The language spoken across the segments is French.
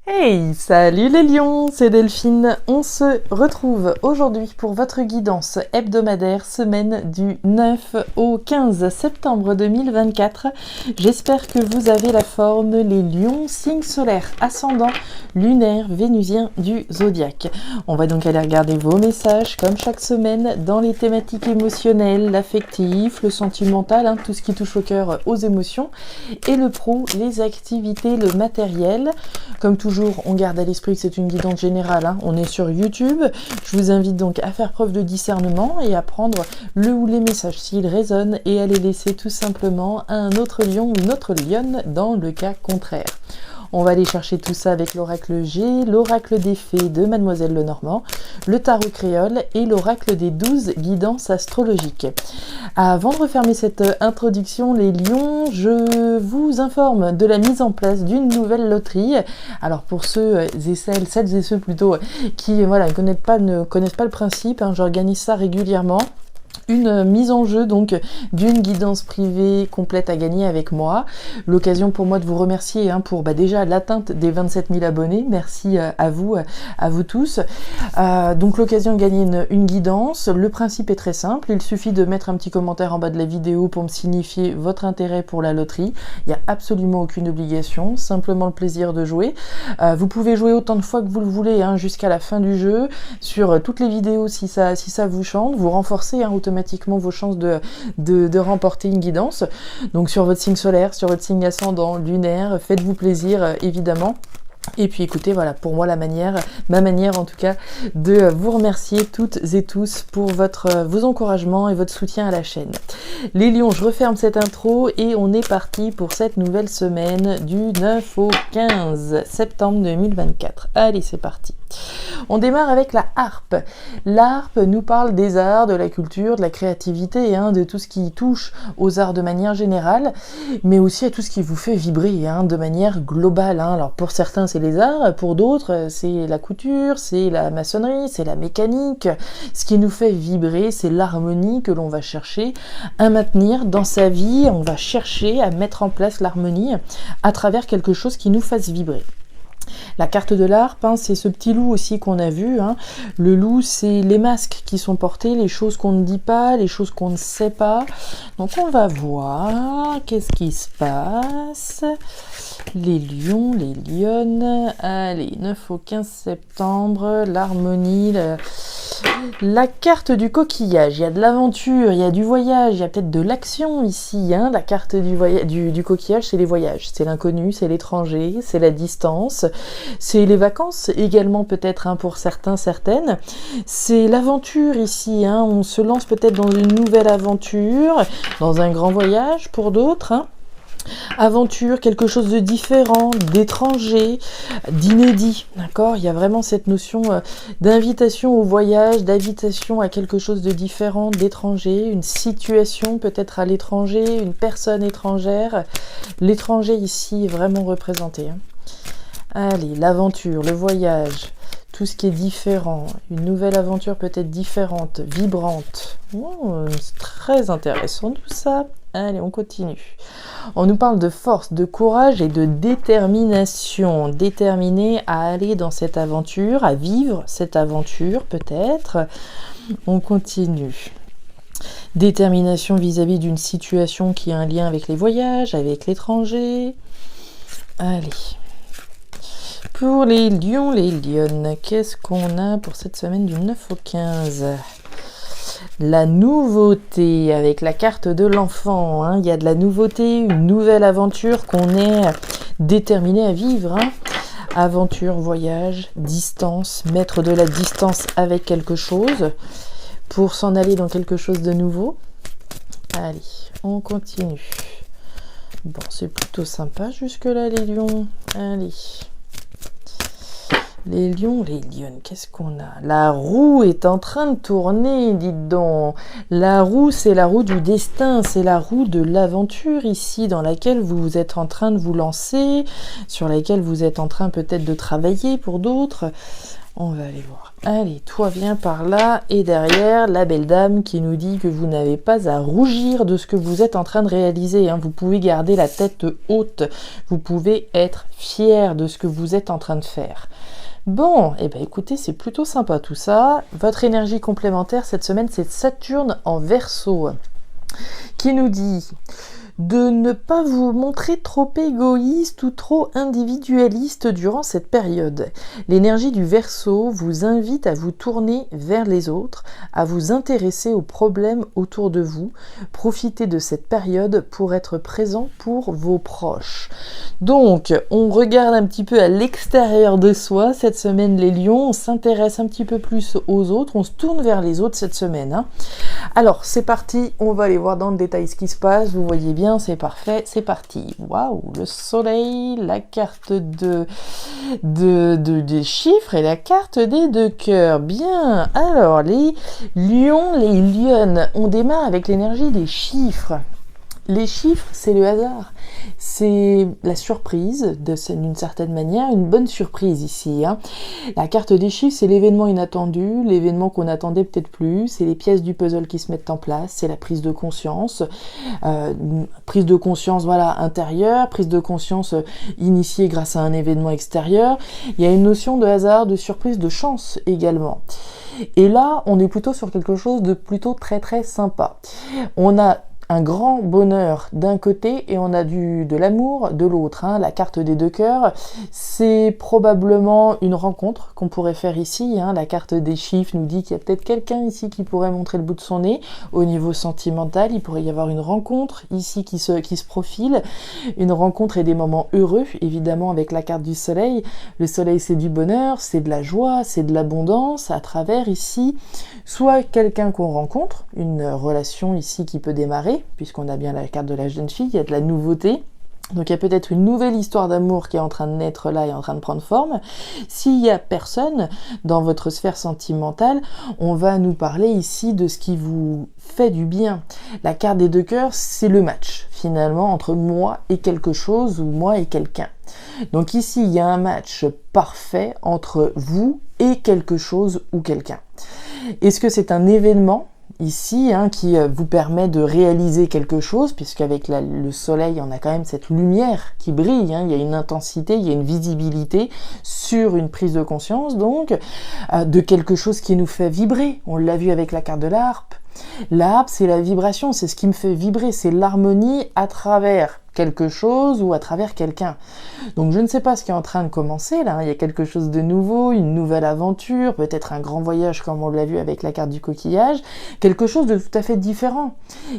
Hey, salut les lions, c'est Delphine. On se retrouve aujourd'hui pour votre guidance hebdomadaire semaine du 9 au 15 septembre 2024. J'espère que vous avez la forme, les lions, signe solaire, ascendant, lunaire, vénusien du zodiaque. On va donc aller regarder vos messages comme chaque semaine dans les thématiques émotionnelles, l'affectif, le sentimental, tout ce qui touche au cœur, aux émotions, et le pro, les activités, le matériel. Comme toujours, on garde à l'esprit que c'est une guidance générale, on est sur YouTube. Je vous invite donc à faire preuve de discernement et à prendre le ou les messages s'ils résonnent et à les laisser tout simplement à un autre lion ou une autre lionne dans le cas contraire. On va aller chercher tout ça avec l'oracle G, l'oracle des fées de Mademoiselle Lenormand, le tarot créole et l'oracle des 12 guidances astrologiques. Avant de refermer cette introduction, les lions, je vous informe de la mise en place d'une nouvelle loterie. Alors pour celles et ceux plutôt qui ne connaissent pas le principe, j'organise ça régulièrement. Une mise en jeu donc d'une guidance privée complète à gagner avec moi. L'occasion pour moi de vous remercier pour déjà l'atteinte des 27 000 abonnés. Merci à vous tous. Donc l'occasion de gagner une guidance. Le principe est très simple. Il suffit de mettre un petit commentaire en bas de la vidéo pour me signifier votre intérêt pour la loterie. Il n'y a absolument aucune obligation, simplement le plaisir de jouer. Vous pouvez jouer autant de fois que vous le voulez jusqu'à la fin du jeu. Sur toutes les vidéos si ça vous chante, vous renforcez automatiquement vos chances de remporter une guidance. Donc sur votre signe solaire, sur votre signe ascendant, lunaire, faites-vous plaisir évidemment. Et puis écoutez, voilà, pour moi ma manière en tout cas de vous remercier toutes et tous pour vos encouragements et votre soutien à la chaîne. Les lions, je referme cette intro et on est parti pour cette nouvelle semaine du 9 au 15 septembre 2024. Allez, c'est parti. On démarre avec la harpe. L'harpe nous parle des arts, de la culture, de la créativité, de tout ce qui touche aux arts de manière générale, mais aussi à tout ce qui vous fait vibrer de manière globale. Alors pour certains c'est les arts, pour d'autres c'est la couture, c'est la maçonnerie, c'est la mécanique. Ce qui nous fait vibrer, c'est l'harmonie que l'on va chercher à maintenir dans sa vie. On va chercher à mettre en place l'harmonie à travers quelque chose qui nous fasse vibrer. La carte de l'harpe, c'est ce petit loup aussi qu'on a vu. Le loup, c'est les masques qui sont portés, les choses qu'on ne dit pas, les choses qu'on ne sait pas. Donc on va voir qu'est-ce qui se passe. Les lions, les lionnes. Allez, 9 au 15 septembre, l'harmonie, la carte du coquillage. Il y a de l'aventure, il y a du voyage, il y a peut-être de l'action ici. La carte du coquillage, c'est les voyages. C'est l'inconnu, c'est l'étranger, c'est la distance. C'est les vacances également peut-être pour certains, certaines. C'est l'aventure ici. On se lance peut-être dans une nouvelle aventure, dans un grand voyage pour d'autres. Aventure, quelque chose de différent, d'étranger, d'inédit, d'accord ? Il y a vraiment cette notion d'invitation au voyage, d'invitation à quelque chose de différent, d'étranger, une situation peut-être à l'étranger, une personne étrangère. L'étranger ici est vraiment représenté. Allez, l'aventure, le voyage, tout ce qui est différent, une nouvelle aventure peut-être différente, vibrante. C'est très intéressant tout ça. Allez, on continue. On nous parle de force, de courage et de détermination. Déterminé à aller dans cette aventure, à vivre cette aventure peut-être. On continue. Détermination vis-à-vis d'une situation qui a un lien avec les voyages, avec l'étranger. Allez. Pour les lions, les lionnes, qu'est-ce qu'on a pour cette semaine du 9 au 15 ? La nouveauté avec la carte de l'enfant. Il y a de la nouveauté, une nouvelle aventure qu'on est déterminé à vivre. Aventure, voyage, distance, mettre de la distance avec quelque chose pour s'en aller dans quelque chose de nouveau. Allez, on continue. Bon, c'est plutôt sympa jusque-là les lions. Allez. Les lions, les lionnes, qu'est-ce qu'on a ? La roue est en train de tourner, dites donc. La roue, c'est la roue du destin, c'est la roue de l'aventure ici, dans laquelle vous êtes en train de vous lancer, sur laquelle vous êtes en train peut-être de travailler pour d'autres. On va aller voir. Allez, toi viens par là. Et derrière, la belle dame qui nous dit que vous n'avez pas à rougir de ce que vous êtes en train de réaliser. Hein. Vous pouvez garder la tête haute. Vous pouvez être fier de ce que vous êtes en train de faire. Bon, eh ben écoutez, c'est plutôt sympa tout ça. Votre énergie complémentaire cette semaine, c'est Saturne en Verseau, qui nous dit de ne pas vous montrer trop égoïste ou trop individualiste durant cette période. L'énergie du Verseau vous invite à vous tourner vers les autres, à vous intéresser aux problèmes autour de vous. Profitez de cette période pour être présent pour vos proches. Donc, on regarde un petit peu à l'extérieur de soi. Cette semaine, les lions, on s'intéresse un petit peu plus aux autres. On se tourne vers les autres cette semaine. Hein. Alors, c'est parti. On va aller voir dans le détail ce qui se passe. Vous voyez bien, c'est parfait, c'est parti. Waouh, le soleil, la carte des chiffres et la carte des 2 cœurs. Bien, alors les lions, les lionnes, on démarre avec l'énergie des chiffres. Les chiffres, c'est le hasard, c'est la surprise, d'une certaine manière, une bonne surprise ici. Hein. La carte des chiffres, c'est l'événement inattendu, l'événement qu'on attendait peut-être plus, c'est les pièces du puzzle qui se mettent en place, c'est la prise de conscience, voilà, intérieure, prise de conscience initiée grâce à un événement extérieur. Il y a une notion de hasard, de surprise, de chance également. Et là, on est plutôt sur quelque chose de plutôt très très sympa. On a un grand bonheur d'un côté et on a de l'amour de l'autre. Hein. La carte des 2 cœurs, c'est probablement une rencontre qu'on pourrait faire ici. Hein. La carte des chiffres nous dit qu'il y a peut-être quelqu'un ici qui pourrait montrer le bout de son nez. Au niveau sentimental, il pourrait y avoir une rencontre ici qui se profile. Une rencontre et des moments heureux, évidemment avec la carte du soleil. Le soleil, c'est du bonheur, c'est de la joie, c'est de l'abondance à travers ici. Soit quelqu'un qu'on rencontre, une relation ici qui peut démarrer, puisqu'on a bien la carte de la jeune fille, il y a de la nouveauté. Donc il y a peut-être une nouvelle histoire d'amour qui est en train de naître là et en train de prendre forme. S'il y a personne dans votre sphère sentimentale, on va nous parler ici de ce qui vous fait du bien. La carte des 2 cœurs, c'est le match finalement entre moi et quelque chose ou moi et quelqu'un. Donc ici, il y a un match parfait entre vous et quelque chose ou quelqu'un. Est-ce que c'est un événement ici qui vous permet de réaliser quelque chose, puisqu'avec le soleil, on a quand même cette lumière qui brille, il y a une intensité, il y a une visibilité sur une prise de conscience, donc, de quelque chose qui nous fait vibrer. On l'a vu avec la carte de la harpe. La harpe, c'est la vibration, c'est ce qui me fait vibrer, c'est l'harmonie à travers quelque chose ou à travers quelqu'un. Donc je ne sais pas ce qui est en train de commencer là, il y a quelque chose de nouveau, une nouvelle aventure, peut-être un grand voyage comme on l'a vu avec la carte du coquillage, quelque chose de tout à fait différent,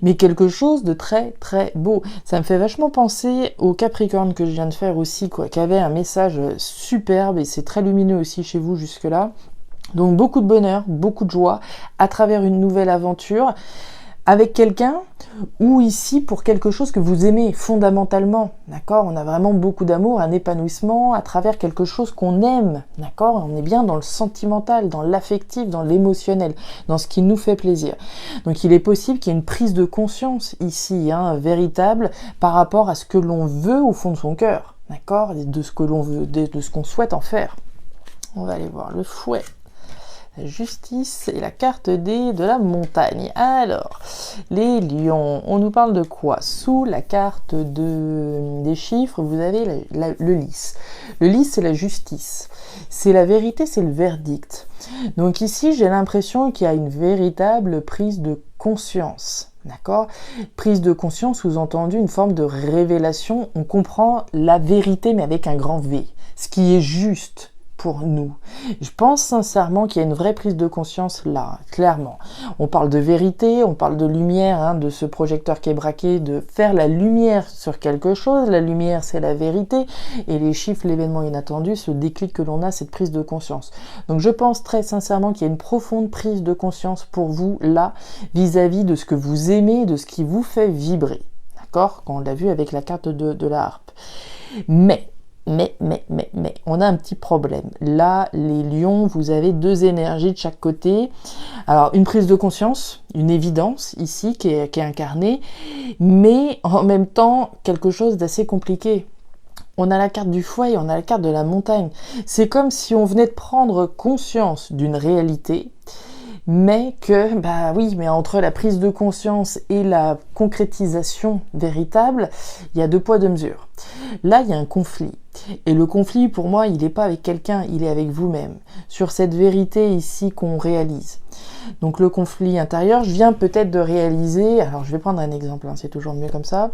mais quelque chose de très très beau. Ça me fait vachement penser au Capricorne que je viens de faire aussi, qui avait un message superbe et c'est très lumineux aussi chez vous jusque-là. Donc beaucoup de bonheur, beaucoup de joie à travers une nouvelle aventure avec quelqu'un ou ici pour quelque chose que vous aimez fondamentalement, d'accord ? On a vraiment beaucoup d'amour, un épanouissement à travers quelque chose qu'on aime, d'accord ? On est bien dans le sentimental, dans l'affectif, dans l'émotionnel, dans ce qui nous fait plaisir. Donc il est possible qu'il y ait une prise de conscience ici, véritable, par rapport à ce que l'on veut au fond de son cœur, d'accord ? De ce que l'on veut, de ce qu'on souhaite en faire. On va aller voir le fouet. La justice et la carte de la montagne. Alors, les lions, on nous parle de quoi ? Sous la carte des chiffres, vous avez le lys. Le lys, c'est la justice. C'est la vérité, c'est le verdict. Donc ici, j'ai l'impression qu'il y a une véritable prise de conscience. D'accord ? Prise de conscience, sous-entendu, une forme de révélation. On comprend la vérité, mais avec un grand V. Ce qui est juste pour nous. Je pense sincèrement qu'il y a une vraie prise de conscience là, clairement. On parle de vérité, on parle de lumière, de ce projecteur qui est braqué, de faire la lumière sur quelque chose. La lumière, c'est la vérité, et les chiffres, l'événement inattendu, ce déclic que l'on a, cette prise de conscience. Donc je pense très sincèrement qu'il y a une profonde prise de conscience pour vous là, vis-à-vis de ce que vous aimez, de ce qui vous fait vibrer. D'accord ? Quand on l'a vu avec la carte de la harpe. Mais, on a un petit problème. Là, les lions, vous avez 2 énergies de chaque côté. Alors, une prise de conscience, une évidence ici qui est incarnée, mais en même temps, quelque chose d'assez compliqué. On a la carte du foie et on a la carte de la montagne. C'est comme si on venait de prendre conscience d'une réalité, mais que, bah oui, mais entre la prise de conscience et la concrétisation véritable, il y a 2 poids 2 mesures. Là, il y a un conflit. Et le conflit, pour moi, il n'est pas avec quelqu'un, il est avec vous-même, sur cette vérité ici qu'on réalise. Donc le conflit intérieur, je viens peut-être de réaliser, alors je vais prendre un exemple, hein, c'est toujours mieux comme ça,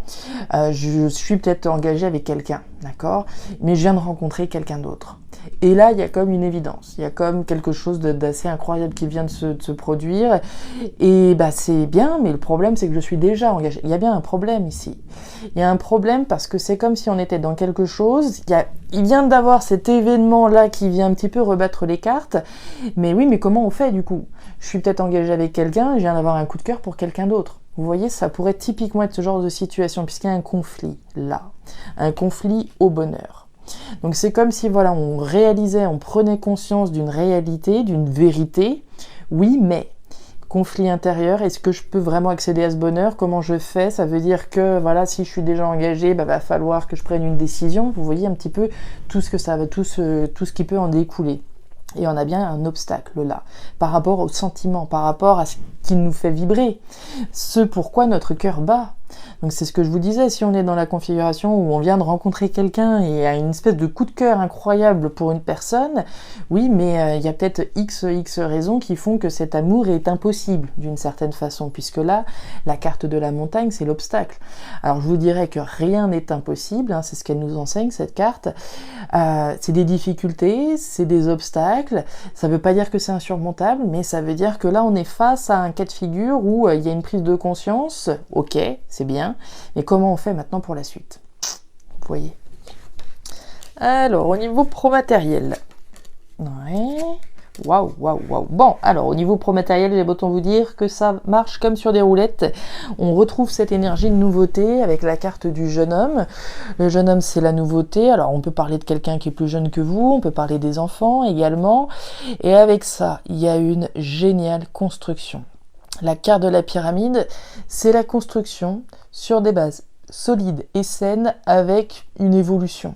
je suis peut-être engagée avec quelqu'un, d'accord, mais je viens de rencontrer quelqu'un d'autre. Et là, il y a comme une évidence, il y a comme quelque chose d'assez incroyable qui vient de se produire, et bah c'est bien, mais le problème c'est que je suis déjà engagée. Il y a bien un problème ici. Il y a un problème parce que c'est comme si on était dans quelque chose, il vient d'avoir cet événement-là qui vient un petit peu rebattre les cartes, mais oui, mais comment on fait du coup ? Je suis peut-être engagée avec quelqu'un, je viens d'avoir un coup de cœur pour quelqu'un d'autre. Vous voyez, ça pourrait typiquement être ce genre de situation, puisqu'il y a un conflit là, un conflit au bonheur. Donc c'est comme si voilà, on réalisait, on prenait conscience d'une réalité, d'une vérité. Oui, mais conflit intérieur, est-ce que je peux vraiment accéder à ce bonheur? Comment je fais? Ça veut dire que voilà, si je suis déjà engagée, bah, va falloir que je prenne une décision. Vous voyez un petit peu tout ce que ça va, tout ce qui peut en découler. Et on a bien un obstacle là, par rapport au sentiment, par rapport à ce qui nous fait vibrer, ce pourquoi notre cœur bat. Donc c'est ce que je vous disais, si on est dans la configuration où on vient de rencontrer quelqu'un et a une espèce de coup de cœur incroyable pour une personne, oui, mais il y a peut-être X raisons qui font que cet amour est impossible d'une certaine façon, puisque là, la carte de la montagne, c'est l'obstacle. Alors je vous dirais que rien n'est impossible, hein, c'est ce qu'elle nous enseigne, cette carte. C'est des difficultés, c'est des obstacles, ça veut pas dire que c'est insurmontable, mais ça veut dire que là, on est face à un cas de figure où il y a une prise de conscience, ok, c'est bien, mais comment on fait maintenant pour la suite? Vous voyez. Alors, au niveau pro-matériel. Ouais. Waouh. Bon, alors, au niveau pro-matériel, j'ai autant vous dire que ça marche comme sur des roulettes. On retrouve cette énergie de nouveauté avec la carte du jeune homme. Le jeune homme, c'est la nouveauté. Alors, on peut parler de quelqu'un qui est plus jeune que vous, on peut parler des enfants également. Et avec ça, il y a une géniale construction. La carte de la pyramide, c'est la construction sur des bases solides et saines avec une évolution,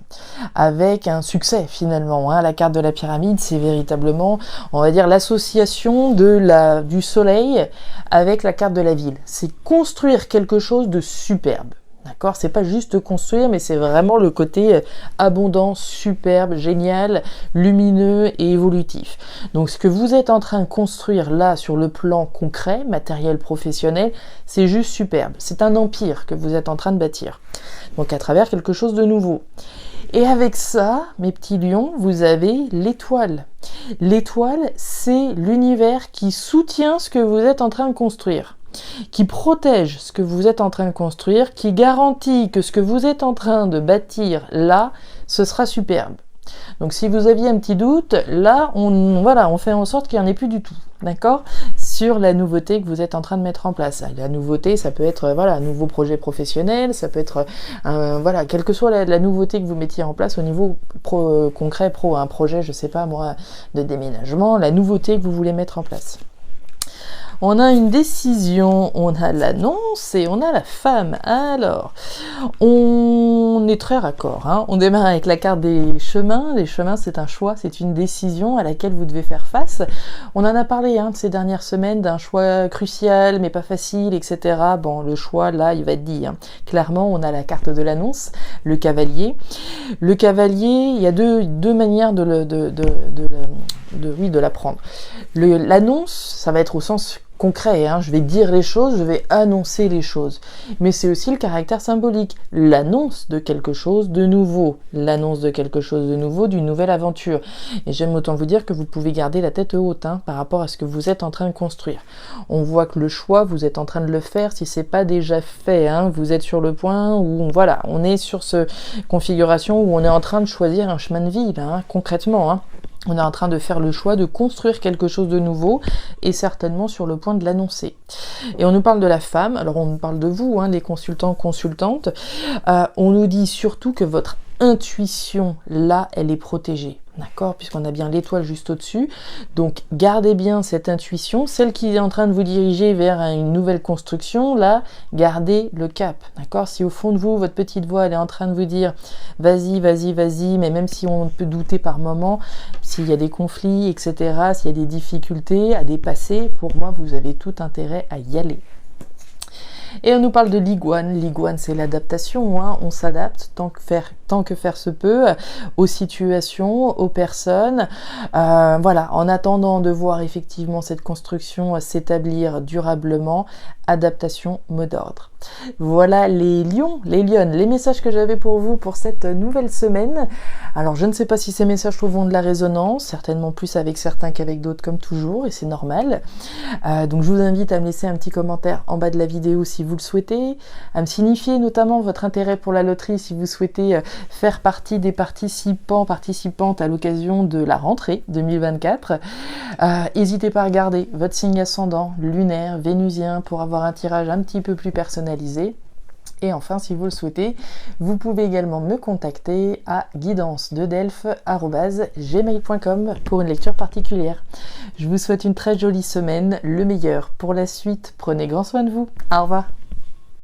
avec un succès finalement. Hein. La carte de la pyramide, c'est véritablement, on va dire, l'association du soleil avec la carte de la ville. C'est construire quelque chose de superbe. D'accord, c'est pas juste construire, mais c'est vraiment le côté abondant, superbe, génial, lumineux et évolutif. Donc ce que vous êtes en train de construire là sur le plan concret, matériel, professionnel, c'est juste superbe. C'est un empire que vous êtes en train de bâtir. Donc à travers quelque chose de nouveau. Et avec ça, mes petits lions, vous avez l'étoile. L'étoile, c'est l'univers qui soutient ce que vous êtes en train de construire, qui protège ce que vous êtes en train de construire, qui garantit que ce que vous êtes en train de bâtir là, ce sera superbe. Donc si vous aviez un petit doute, là, on fait en sorte qu'il n'y en ait plus du tout, d'accord, sur la nouveauté que vous êtes en train de mettre en place. La nouveauté, ça peut être un nouveau projet professionnel, ça peut être quelle que soit la nouveauté que vous mettiez en place au niveau concret, un projet, je sais pas moi, de déménagement, la nouveauté que vous voulez mettre en place. On a une décision, on a l'annonce et on a la femme. Alors, on est très raccord. Hein. On démarre avec la carte des chemins. Les chemins, c'est un choix, c'est une décision à laquelle vous devez faire face. On en a parlé de ces dernières semaines, d'un choix crucial, mais pas facile, etc. Bon, le choix, là, il va être dit. Hein. Clairement, on a la carte de l'annonce, le cavalier. Le cavalier, il y a deux manières de la prendre. L'annonce, ça va être au sens concret, hein. Je vais dire les choses, je vais annoncer les choses. Mais c'est aussi le caractère symbolique, l'annonce de quelque chose de nouveau, l'annonce de quelque chose de nouveau, d'une nouvelle aventure. Et j'aime autant vous dire que vous pouvez garder la tête haute par rapport à ce que vous êtes en train de construire. On voit que le choix, vous êtes en train de le faire, si c'est pas déjà fait, vous êtes sur le point où, on est sur cette configuration où on est en train de choisir un chemin de vie, là, concrètement, On est en train de faire le choix de construire quelque chose de nouveau et certainement sur le point de l'annoncer. Et on nous parle de la femme, alors on nous parle de vous, les consultants, consultantes. On nous dit surtout que votre intuition, là, elle est protégée. d'accord, puisqu'on a bien l'étoile juste au-dessus. Donc gardez bien cette intuition, celle qui est en train de vous diriger vers une nouvelle construction, là, gardez le cap, d'accord. Si au fond de vous, votre petite voix, elle est en train de vous dire vas-y, vas-y, vas-y, mais même si on peut douter par moment, s'il y a des conflits, etc., s'il y a des difficultés à dépasser, pour moi, vous avez tout intérêt à y aller. Et on nous parle de l'iguane. L'iguane, c'est l'adaptation, hein. On s'adapte tant que faire se peut aux situations, aux personnes. Voilà, en attendant de voir effectivement cette construction s'établir durablement, adaptation, mot d'ordre. Voilà les lions, les lionnes, les messages que j'avais pour vous pour cette nouvelle semaine. Alors je ne sais pas si ces messages trouveront de la résonance, certainement plus avec certains qu'avec d'autres comme toujours, et c'est normal. Donc je vous invite à me laisser un petit commentaire en bas de la vidéo si vous le souhaitez, à me signifier notamment votre intérêt pour la loterie si vous souhaitez faire partie des participantes à l'occasion de la rentrée 2024. N'hésitez pas à regarder votre signe ascendant, lunaire, vénusien pour avoir un tirage un petit peu plus personnalisé. Et enfin, si vous le souhaitez, vous pouvez également me contacter à guidance-delphes@gmail.com pour une lecture particulière. Je vous souhaite une très jolie semaine, le meilleur pour la suite. Prenez grand soin de vous. Au revoir.